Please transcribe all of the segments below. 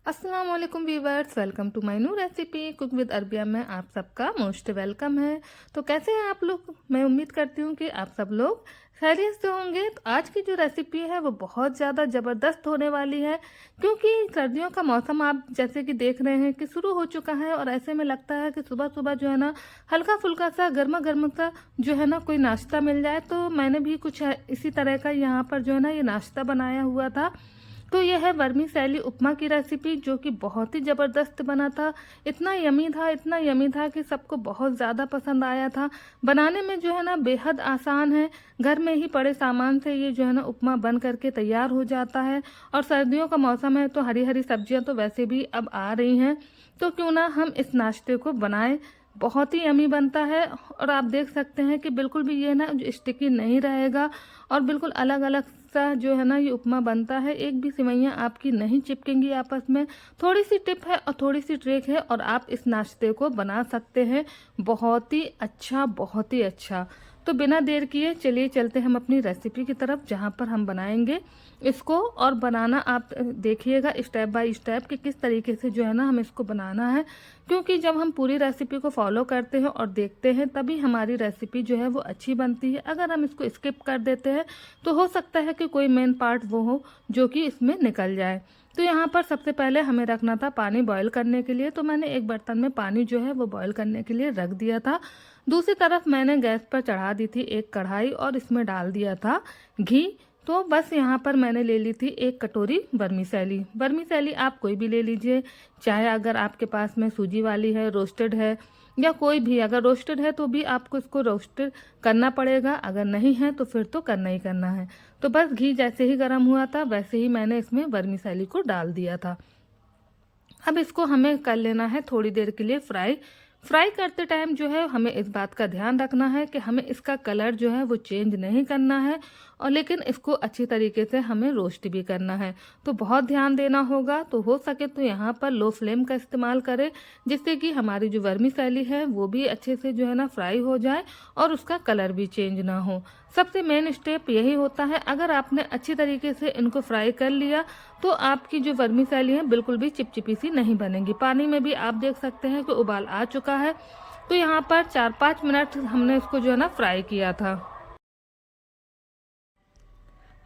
अस्सलाम वालेकुम viewers, welcome to my new recipe cook with Arabia में आप सबका मोस्ट वेलकम है। तो कैसे हैं आप लोग? मैं उम्मीद करती हूँ कि आप सब लोग खैरियत से होंगे। तो आज की जो रेसिपी है वो बहुत ज़्यादा ज़बरदस्त होने वाली है, क्योंकि सर्दियों का मौसम आप जैसे कि देख रहे हैं कि शुरू हो चुका है और ऐसे में लगता है कि सुबह सुबह जो है ना हल्का फुल्का सा गर्मा गर्म सा जो है ना कोई नाश्ता मिल जाए। तो मैंने भी कुछ इसी तरह का यहाँ पर जो है ना ये नाश्ता बनाया हुआ था। तो यह है वर्मीसेली उपमा की रेसिपी, जो कि बहुत ही ज़बरदस्त बना था। इतना यमी था कि सबको बहुत ज़्यादा पसंद आया था। बनाने में जो है ना बेहद आसान है। घर में ही पड़े सामान से ये जो है ना उपमा बन करके तैयार हो जाता है। और सर्दियों का मौसम है तो हरी हरी सब्जियां तो वैसे भी अब आ रही हैं, तो क्यों ना हम इस नाश्ते को बनाएं। बहुत ही यमी बनता है और आप देख सकते हैं कि बिल्कुल भी ये ना स्टिकी नहीं रहेगा और बिल्कुल अलग अलग सा जो है ना ये उपमा बनता है। एक भी सिवैयाँ आपकी नहीं चिपकेंगी आपस में। थोड़ी सी टिप है और थोड़ी सी ट्रिक है और आप इस नाश्ते को बना सकते हैं बहुत ही अच्छा, बहुत ही अच्छा। तो बिना देर किए चलिए चलते हैं हम अपनी रेसिपी की तरफ, जहाँ पर हम बनाएंगे इसको। और बनाना आप देखिएगा स्टेप बाय स्टेप कि किस तरीके से जो है ना हम इसको बनाना है, क्योंकि जब हम पूरी रेसिपी को फॉलो करते हैं और देखते हैं तभी हमारी रेसिपी जो है वो अच्छी बनती है। अगर हम इसको स्किप कर देते हैं तो हो सकता है कि कोई मेन पार्ट वो हो जो कि इसमें निकल जाए। तो यहाँ पर सबसे पहले हमें रखना था पानी बॉईल करने के लिए। तो मैंने एक बर्तन में पानी जो है वो बॉईल करने के लिए रख दिया था। दूसरी तरफ मैंने गैस पर चढ़ा दी थी एक कढ़ाई और इसमें डाल दिया था घी। तो बस यहाँ पर मैंने ले ली थी एक कटोरी वर्मीसेली। वर्मीसेली आप कोई भी ले लीजिए, चाहे अगर आपके पास में सूजी वाली है, रोस्टेड है, या कोई भी। अगर रोस्टेड है तो भी आपको इसको रोस्टेड करना पड़ेगा, अगर नहीं है तो फिर तो करना ही करना है। तो बस घी जैसे ही गर्म हुआ था वैसे ही मैंने इसमें वर्मीसेली को डाल दिया था। अब इसको हमें कर लेना है थोड़ी देर के लिए फ्राई। फ्राई करते टाइम जो है हमें इस बात का ध्यान रखना है कि हमें इसका कलर जो है वो चेंज नहीं करना है, और लेकिन इसको अच्छी तरीके से हमें रोस्ट भी करना है। तो बहुत ध्यान देना होगा। तो हो सके तो यहाँ पर लो फ्लेम का इस्तेमाल करें, जिससे कि हमारी जो वर्मीसेली है वो भी अच्छे से जो है ना फ्राई हो जाए और उसका कलर भी चेंज ना हो। सबसे मेन स्टेप यही होता है। अगर आपने अच्छी तरीके से इनको फ्राई कर लिया तो आपकी जो वर्मीसेली है बिल्कुल भी चिपचिपी सी नहीं बनेगी। पानी में भी आप देख सकते हैं कि उबाल आ चुका है। तो यहाँ पर 4-5 मिनट हमने इसको जो है ना फ्राई किया था।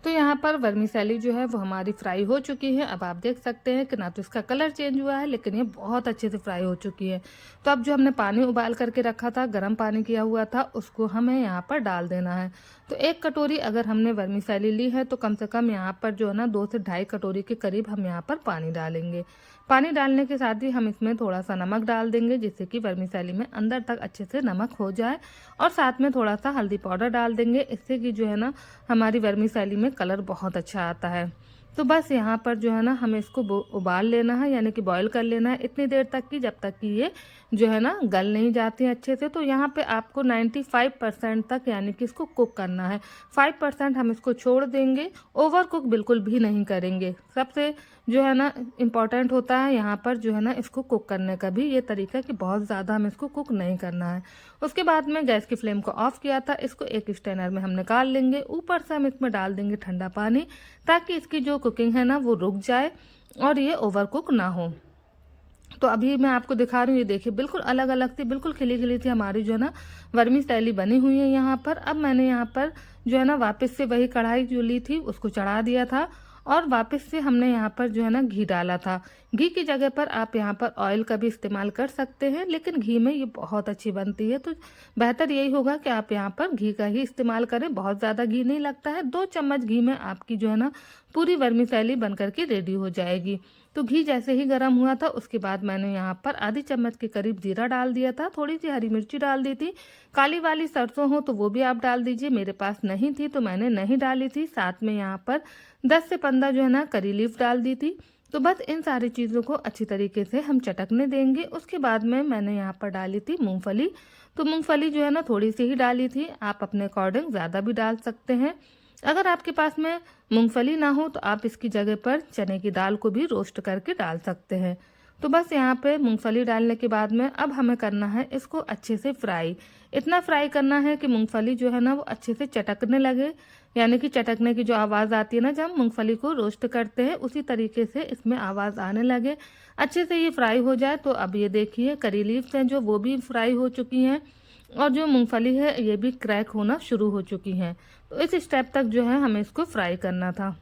तो यहाँ पर वर्मीसेली जो है वो हमारी फ्राई हो चुकी है। अब आप देख सकते हैं कि ना तो इसका कलर चेंज हुआ है, लेकिन ये बहुत अच्छे से फ्राई हो चुकी है। तो अब जो हमने पानी उबाल करके रखा था, गर्म पानी किया हुआ था, उसको हमें यहाँ पर डाल देना है। तो एक कटोरी अगर हमने वर्मीसेली ली है तो कम से कम यहाँ पर जो है ना 2 से ढाई कटोरी के करीब हम यहाँ पर पानी डालेंगे। पानी डालने के साथ ही हम इसमें थोड़ा सा नमक डाल देंगे, जिससे कि वर्मीसेली में अंदर तक अच्छे से नमक हो जाए। और साथ में थोड़ा सा हल्दी पाउडर डाल देंगे, इससे कि जो है ना हमारी वर्मीसेली में कलर बहुत अच्छा आता है। तो बस यहाँ पर जो है ना हमें इसको उबाल लेना है, यानी कि बॉईल कर लेना है इतनी देर तक कि जब तक कि ये जो है ना गल नहीं जाती अच्छे से। तो यहाँ पे आपको 95% तक यानी कि इसको कुक करना है। 5% हम इसको छोड़ देंगे, ओवर कुक बिल्कुल भी नहीं करेंगे। सबसे जो है ना इम्पॉर्टेंट होता है यहाँ पर जो है ना इसको कुक करने का भी ये तरीका कि बहुत ज़्यादा हमें इसको कुक नहीं करना है। उसके बाद में गैस की फ्लेम को ऑफ किया था, इसको एक स्ट्रेनर में हम निकाल लेंगे। ऊपर से हम इसमें डाल देंगे ठंडा पानी, ताकि इसकी जो कुकिंग है ना वो रुक जाए और ये ओवर कुक ना हो। तो अभी मैं आपको दिखा रही हूँ, ये देखिए बिल्कुल अलग अलग थी, बिल्कुल खिली खिली थी हमारी जो है ना वर्मीसेली बनी हुई है यहाँ पर। अब मैंने यहाँ पर जो है ना वापस से वही कढ़ाई जो ली थी उसको चढ़ा दिया था और वापस से हमने यहाँ पर जो है ना घी डाला था। घी की जगह पर आप यहाँ पर ऑयल का भी इस्तेमाल कर सकते हैं, लेकिन घी में ये बहुत अच्छी बनती है। तो बेहतर यही होगा कि आप यहाँ पर घी का ही इस्तेमाल करें। बहुत ज़्यादा घी नहीं लगता है, 2 चम्मच घी में आपकी जो है ना पूरी वर्मीसेली बन करके रेडी हो जाएगी। तो घी जैसे ही गर्म हुआ था उसके बाद मैंने यहाँ पर आधी चम्मच के करीब जीरा डाल दिया था, थोड़ी सी हरी मिर्ची डाल दी थी। काली वाली सरसों हो तो वो भी आप डाल दीजिए, मेरे पास नहीं थी तो मैंने नहीं डाली थी। साथ में यहाँ पर 10 से 15 जो है ना करी लीफ डाल दी थी। तो बस इन सारी चीज़ों को अच्छी तरीके से हम चटकने देंगे। उसके बाद में मैंने यहाँ पर डाली थी मूंगफली। तो मूंगफली जो है ना थोड़ी सी ही डाली थी, आप अपने अकॉर्डिंग ज़्यादा भी डाल सकते हैं। अगर आपके पास में मूंगफली ना हो तो आप इसकी जगह पर चने की दाल को भी रोस्ट करके डाल सकते हैं। तो बस यहाँ पे मूंगफली डालने के बाद में अब हमें करना है इसको अच्छे से फ्राई। इतना फ्राई करना है कि मूंगफली जो है ना वो अच्छे से चटकने लगे। यानी कि चटकने की जो आवाज़ आती है ना जब हम मूंगफली को रोस्ट करते हैं, उसी तरीके से इसमें आवाज़ आने लगे। अच्छे से ये फ्राई हो जाए तो अब ये देखिए करी लीव्स हैं जो वो भी फ्राई हो चुकी हैं और जो मूंगफली है ये भी क्रैक होना शुरू हो चुकी हैं। तो इस स्टेप तक जो है हमें इसको फ्राई करना था।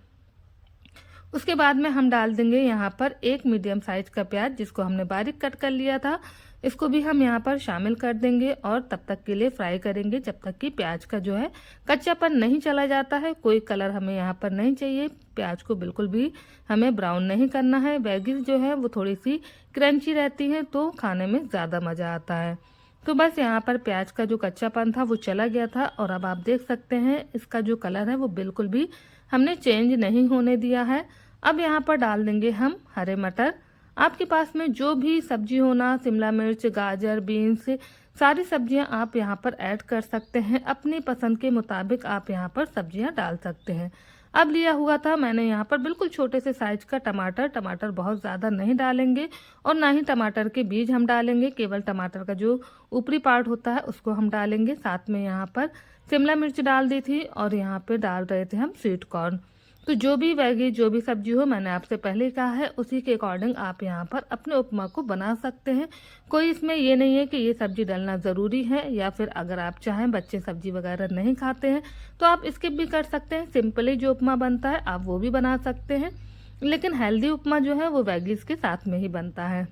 उसके बाद में हम डाल देंगे यहाँ पर एक मीडियम साइज का प्याज जिसको हमने बारीक कट कर लिया था। इसको भी हम यहाँ पर शामिल कर देंगे और तब तक के लिए फ्राई करेंगे जब तक कि प्याज का जो है कच्चापन नहीं चला जाता है। कोई कलर हमें यहाँ पर नहीं चाहिए, प्याज को बिल्कुल भी हमें ब्राउन नहीं करना है। वेजिस जो है वो थोड़ी सी क्रंची रहती है तो खाने में ज़्यादा मज़ा आता है। तो बस यहाँ पर प्याज का जो कच्चापन था वो चला गया था और अब आप देख सकते हैं इसका जो कलर है वो बिल्कुल भी हमने चेंज नहीं होने दिया है। अब यहाँ पर डाल देंगे हम हरे मटर। आपके पास में जो भी सब्जी होना, शिमला मिर्च, गाजर, बीन्स, सारी सब्जियां आप यहाँ पर ऐड कर सकते हैं। अपनी पसंद के मुताबिक आप यहाँ पर सब्जियां डाल सकते हैं। अब लिया हुआ था मैंने यहाँ पर बिल्कुल छोटे से साइज का टमाटर। टमाटर बहुत ज़्यादा नहीं डालेंगे और ना ही टमाटर के बीज हम डालेंगे, केवल टमाटर का जो ऊपरी पार्ट होता है उसको हम डालेंगे। साथ में यहाँ पर शिमला मिर्च डाल दी थी और यहाँ पे डाल रहे थे हम स्वीट कॉर्न। तो जो भी वेगी जो भी सब्जी हो, मैंने आपसे पहले ही कहा है, उसी के अकॉर्डिंग आप यहाँ पर अपने उपमा को बना सकते हैं। कोई इसमें ये नहीं है कि ये सब्जी डालना ज़रूरी है, या फिर अगर आप चाहें बच्चे सब्जी वगैरह नहीं खाते हैं तो आप स्किप भी कर सकते हैं। सिंपली जो उपमा बनता है आप वो भी बना सकते हैं, लेकिन हेल्दी उपमा जो है वो वेगीज के साथ में ही बनता है।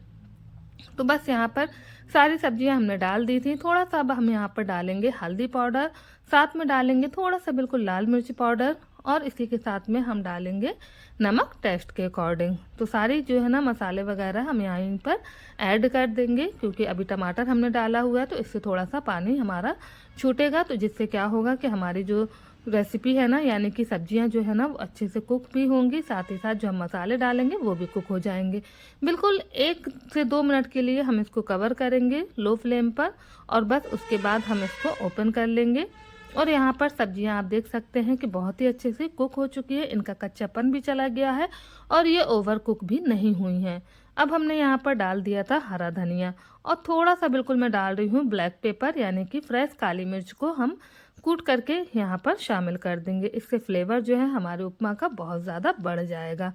तो बस यहाँ पर सारी सब्जियां हमने डाल दी थी। थोड़ा सा अब हम यहाँ पर डालेंगे हल्दी पाउडर, साथ में डालेंगे थोड़ा सा बिल्कुल लाल मिर्च पाउडर और इसी के साथ में हम डालेंगे नमक टेस्ट के अकॉर्डिंग। तो सारी जो है ना मसाले वगैरह हम यहाँ पर ऐड कर देंगे, क्योंकि अभी टमाटर हमने डाला हुआ है तो इससे थोड़ा सा पानी हमारा छूटेगा। तो जिससे क्या होगा कि हमारी जो रेसिपी है ना, यानी कि सब्जियां जो है ना वो अच्छे से कुक भी होंगी, साथ ही साथ जो हम मसाले डालेंगे वो भी कुक हो जाएंगे। बिल्कुल 1 से 2 मिनट के लिए हम इसको कवर करेंगे लो फ्लेम पर और बस उसके बाद हम इसको ओपन कर लेंगे। और यहाँ पर सब्जियां आप देख सकते हैं कि बहुत ही अच्छे से कुक हो चुकी है, इनका कच्चापन भी चला गया है और ये ओवर कुक भी नहीं हुई हैं। अब हमने यहाँ पर डाल दिया था हरा धनिया और थोड़ा सा बिल्कुल मैं डाल रही हूँ ब्लैक पेपर, यानी कि फ्रेश काली मिर्च को हम कूट करके यहाँ पर शामिल कर देंगे। इससे फ्लेवर जो है हमारे उपमा का बहुत ज़्यादा बढ़ जाएगा।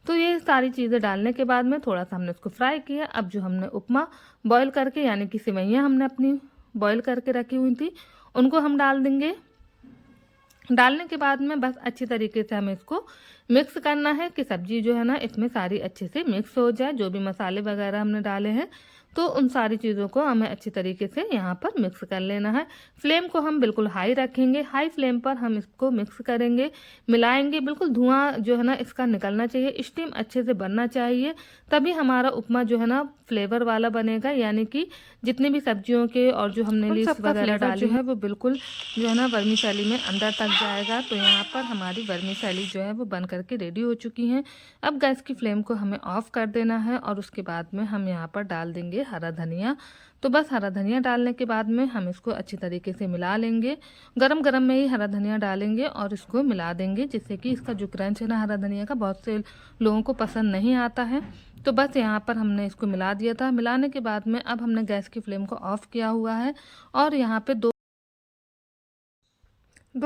तो ये सारी चीज़ें डालने के बाद में थोड़ा सा हमने इसको फ्राई किया। अब जो हमने उपमा बॉईल करके, यानी कि सिवैयाँ हमने अपनी बॉईल करके रखी हुई थी, उनको हम डाल देंगे। डालने के बाद में बस अच्छी तरीके से हमें इसको मिक्स करना है कि सब्जी जो है ना इसमें सारी अच्छे से मिक्स हो जाए। जो भी मसाले वगैरह हमने डाले हैं तो उन सारी चीज़ों को हमें अच्छी तरीके से यहाँ पर मिक्स कर लेना है। फ्लेम को हम बिल्कुल हाई रखेंगे, हाई फ्लेम पर हम इसको मिक्स करेंगे, मिलाएंगे। बिल्कुल धुआं जो है ना इसका निकलना चाहिए, स्टीम अच्छे से बनना चाहिए, तभी हमारा उपमा जो है ना फ्लेवर वाला बनेगा। यानी कि जितनी भी सब्जियों के और जो हमने लीव्स वगैरह डाली है वो बिल्कुल जो है ना वर्मीसेली में अंदर तक जाएगा। तो यहाँ पर हमारी वर्मीसेली जो है वो बन करके रेडी हो चुकी हैं। अब गैस की फ्लेम को हमें ऑफ कर देना है और उसके बाद में हम यहाँ पर डाल देंगे हरा धनिया। तो बस हरा धनिया डालने के बाद में हम इसको अच्छी तरीके से मिला लेंगे। गरम गरम में ही हरा धनिया डालेंगे और इसको मिला देंगे, जिससे कि इसका जो क्रंच है ना हरा धनिया का बहुत से लोगों को पसंद नहीं आता है। तो बस यहाँ पर हमने इसको मिला दिया था। मिलाने के बाद में अब हमने गैस की फ्लेम को ऑफ किया हुआ है और यहाँ पे 2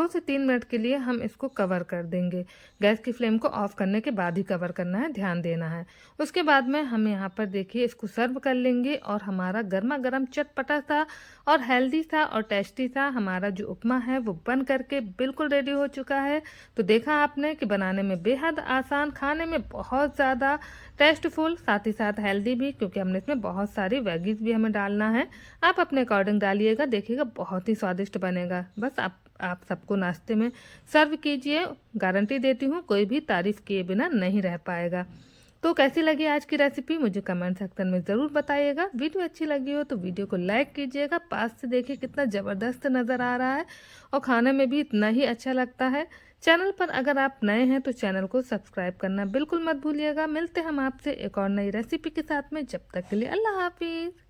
से 3 मिनट के लिए हम इसको कवर कर देंगे। गैस की फ्लेम को ऑफ करने के बाद ही कवर करना है, ध्यान देना है। उसके बाद में हम यहाँ पर देखिए इसको सर्व कर लेंगे और हमारा गर्मा गर्म चटपटा सा और हेल्दी सा और टेस्टी सा हमारा जो उपमा है वो बन करके बिल्कुल रेडी हो चुका है। तो देखा आपने कि बनाने में बेहद आसान, खाने में बहुत ज़्यादा टेस्टफुल, साथ ही साथ हेल्दी भी, क्योंकि हमने इसमें बहुत सारी वेजीज भी हमें डालना है। आप अपने अकॉर्डिंग डालिएगा, देखिएगा बहुत ही स्वादिष्ट बनेगा। बस आप सबको नाश्ते में सर्व कीजिए, गारंटी देती हूँ कोई भी तारीफ किए बिना नहीं रह पाएगा। तो कैसी लगी आज की रेसिपी मुझे कमेंट सेक्शन में ज़रूर बताइएगा। वीडियो अच्छी लगी हो तो वीडियो को लाइक कीजिएगा। पास से देखिए कितना ज़बरदस्त नज़र आ रहा है और खाने में भी इतना ही अच्छा लगता है। चैनल पर अगर आप नए हैं तो चैनल को सब्सक्राइब करना बिल्कुल मत भूलिएगा। मिलते हैं हम आपसे एक और नई रेसिपी के साथ में, जब तक के लिए अल्लाह हाफिज़।